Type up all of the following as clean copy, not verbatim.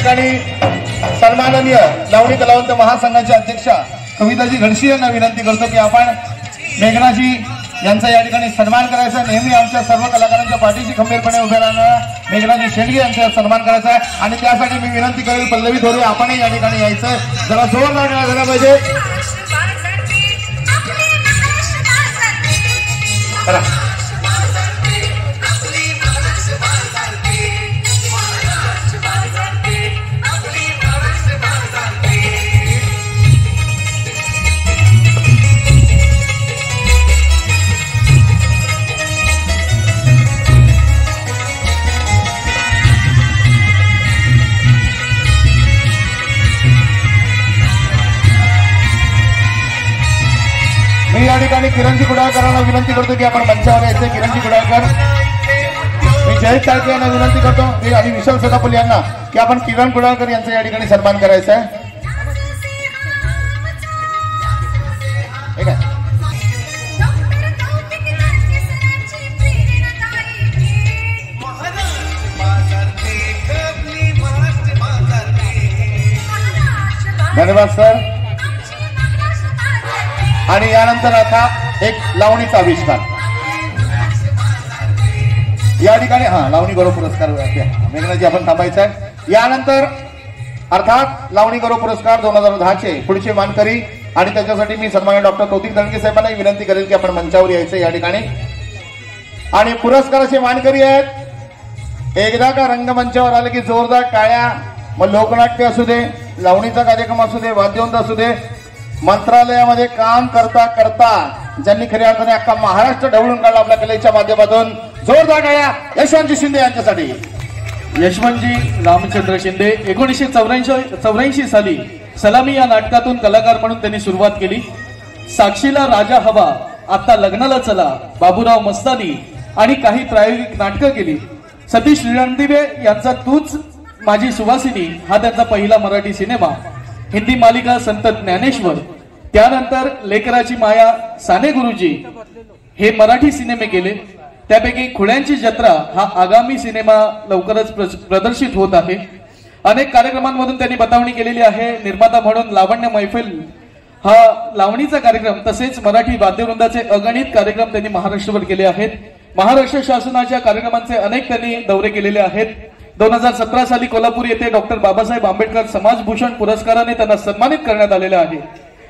ठिकाणी सन्माननीय लावणी कलावंत महासंघाचे अध्यक्ष कविताजी घडशी यांना विनंती करतो की आपण मेघनाजी यांचा या ठिकाणी सन्मान करायचा। नेहमी आमच्या सर्व कलाकारांच्या पाठीशी खंबीरपणे उभे राहणारा मेघनाजी शेंडगे यांचा सन्मान करायचा आहे आणि त्यासाठी मी विनंती करेल पल्लवी थोरे आपणही या ठिकाणी यायचं, जरा जोरदार टाळ्या झाल्या पाहिजे। मी या ठिकाणी किरणजी कुडाळकरांना विनंती करतो की आपण मंचावर यायचे। किरणजी कुडाळकर, मी जयेश टाळके यांना विनंती करतो आणि विशाल सदापुल यांना की आपण किरण कुडाळकर यांचा या ठिकाणी सन्मान करायचा आहे। ठीक आहे, धन्यवाद सर। आणि यानंतर आता एक लावणीचा आविष्कार या ठिकाणी लावणी गौरव पुरस्कार मेघनाजी आपण थांबायचं आहे। यानंतर अर्थात लावणी गौरव पुरस्कार 2010 चे पुढचे मानकरी आणि त्याच्यासाठी मी सन्माननीय डॉक्टर कौतिक दणके साहेबांना विनंती करेल की आपण मंचावर यायचं या ठिकाणी। आणि पुरस्काराचे मानकरी आहेत, एकदा का रंगमंचावर आले की जोरदार टाळ्या। मग लोकनाट्य असू दे, लावणीचा कार्यक्रम असू दे, वाद्यवंत असू दे, मंत्रालयामध्ये काम करता करता ज्यांनी खऱ्या अर्थाने अख्खा महाराष्ट्र ढवळून काढला आपल्या कलेच्या माध्यमातून, जोरदार टाळ्या यशवंतजी शिंदे यांच्यासाठी। यशवंतजी रामचंद्र शिंदे 1984 साली सलामी या नाटकातून कलाकार म्हणून त्यांनी सुरुवात केली। साक्षीला राजा हवा, आता लग्नाला चला, बाबूराव मस्तानी आणि काही प्रायोगिक नाटकं केली। सतीश रणदिवे यांचा तूच माझी सुवासिनी हा त्यांचा पहिला मराठी सिनेमा। हिंदी मालिका संत ज्ञानेश्वर, त्यानंतर लेकराची माया, साने गुरुजी हे मराठी सिनेमे केले। त्यापैकी खुळ्यांची जत्रा हा आगामी सिनेमा लवकरच प्रदर्शित होत आहे। अनेक कार्यक्रमांमधून त्यांनी बतावणी केलेली आहे। निर्माता म्हणून लावण्य मैफिल हा लावणीचा कार्यक्रम तसेच मराठी वाद्यवृंदाचे अगणित कार्यक्रम त्यांनी महाराष्ट्रभर केले आहेत। महाराष्ट्र शासनाच्या कार्यक्रमांचे अनेक त्यांनी दौरे केलेले आहेत। 2017 साली कोल्हापूर येथे डॉक्टर बाबासाहेब आंबेडकर समाजभूषण पुरस्काराने त्यांना सन्मानित करण्यात आलेले आहे।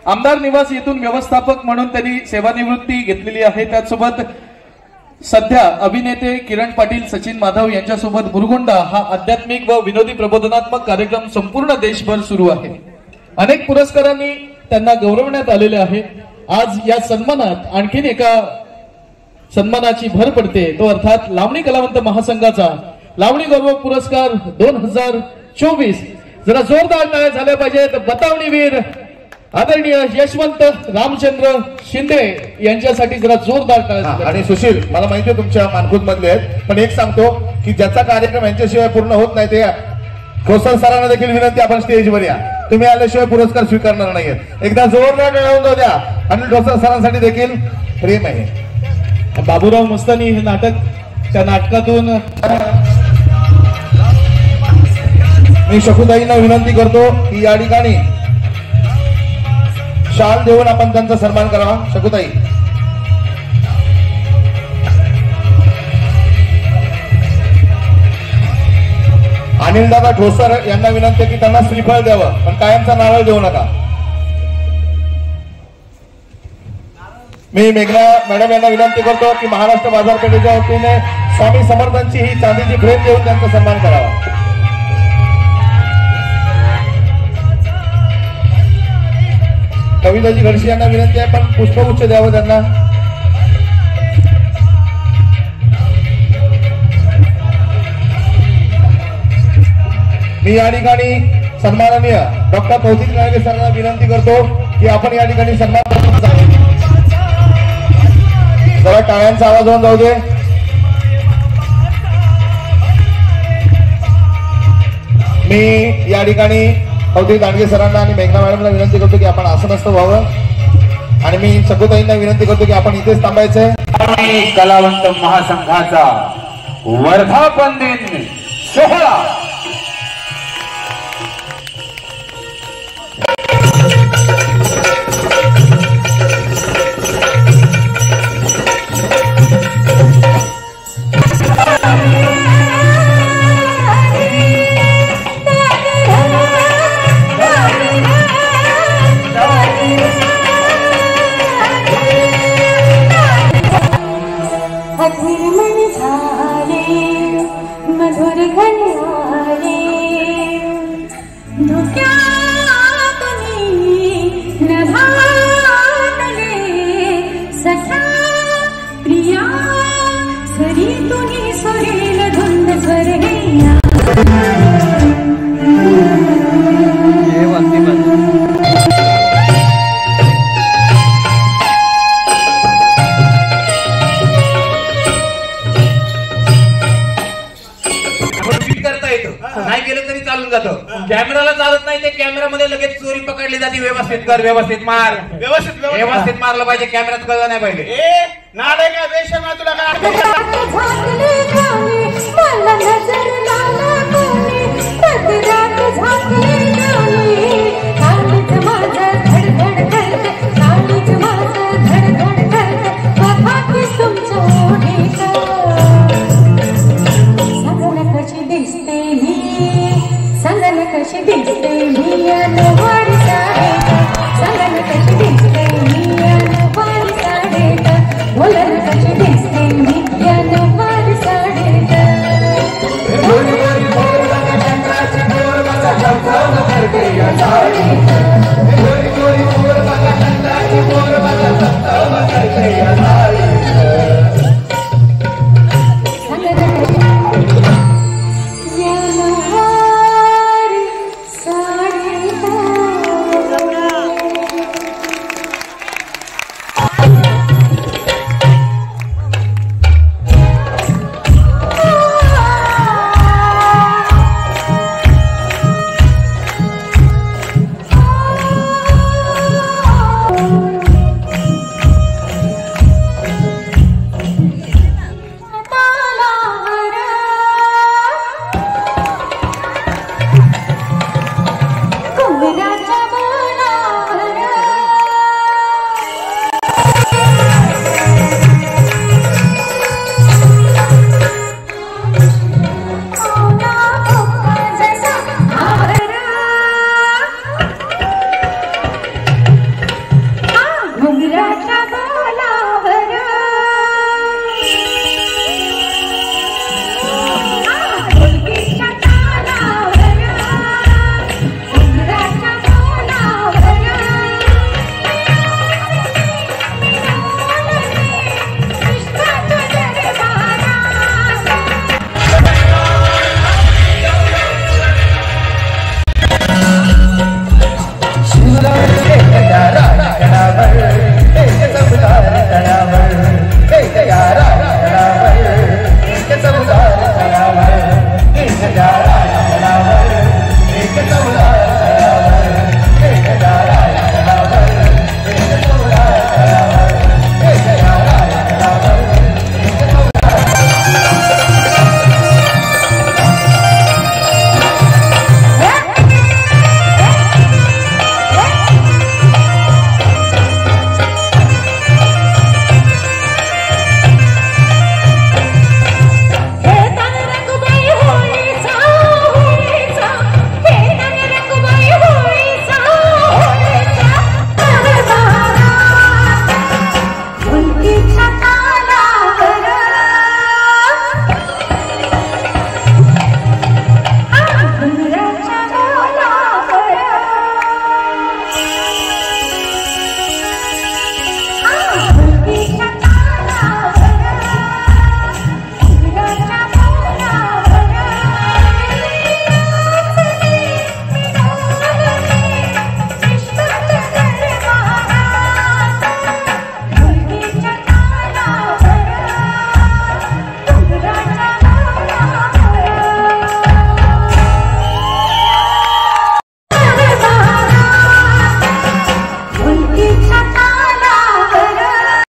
आमदार निवास येथून व्यवस्थापक म्हणून त्यांनी सेवानिवृत्ती घेतलेली आहे। त्याचसोबत सध्या अभिनेते किरण पाटील, सचिन माधव यांच्यासोबत मुरगुंडा हा आध्यात्मिक व विनोदी प्रबोधनात्मक कार्यक्रम संपूर्ण देशभर सुरू आहे। अनेक पुरस्कारांनी त्यांना गौरवण्यात आलेले आहे। आज या सन्मानात आणखीन एका सन्मानाची भर पडते, तो अर्थात लावणी कलावंत महासंघाचा लावणी गौरव पुरस्कार 2024। जरा जोरदार टाळ्या झाल्या पाहिजेत बतावणीवीर आदरणीय यशवंत रामचंद्र शिंदे यांच्यासाठी जरा जोरदार टाळ्या। आणि सुशील, मला माहिती आहे तुमच्या मानखुद मधले आहेत, पण एक सांगतो की ज्याचा कार्यक्रम यांच्याशिवाय पूर्ण होत नाही ते ठोसर सरांना देखील विनंती आपण स्टेजवर या, तुम्ही आल्याशिवाय पुरस्कार स्वीकारणार नाहीत। एकदा जोरदार टाळ्या द्या। आणि ठोसर सरांसाठी देखील प्रेम आहे। बाबूराव मस्तानी हे नाटक, त्या नाटकातून मी शकुताईंना विनंती करतो की या ठिकाणी शाल देऊन आपण त्यांचा सन्मान करावा। शकुताई, अनिलदादा ठोसर यांना विनंती की त्यांना श्रीफळ द्यावं, पण कायमचा नारळ देऊ नका। मी मेघना मॅडम यांना विनंती करतो की महाराष्ट्र बाजारपेठेच्या वतीने स्वामी समर्थांची ही चांदीची फ्रेम देऊन त्यांचा सन्मान करावा। कविताजी घडशी यांना विनंती आहे, पण पुष्पगुच्छ द्यावं त्यांना। मी या ठिकाणी सन्माननीय डॉक्टर कौतिक दणके सरांना विनंती करतो की आपण या ठिकाणी सन्मान जरा टाळ्यांचा आवाज होऊन जाऊ दे। मी या ठिकाणी कौतिक दणके सरांना आणि मेघना मॅडमला विनंती करतो की आपण आसनस्थ व्हावं आणि मी शकुताईंना विनंती करतो की आपण इथेच थांबायचंय। कलावंत महासंघाचा वर्धापन दिन सोहळा नाही ते कॅमेरामध्ये लगेच चोरी पकडली जाते. व्यवस्थित कर, व्यवस्थित मार, व्यवस्थित मारलं पाहिजे. कॅमेऱ्यात कळलं नाही पाहिजे. ए नालाय का बेशर्म आहे तुला काय झाकले मला नजर लावला कोणी पदरात झाकले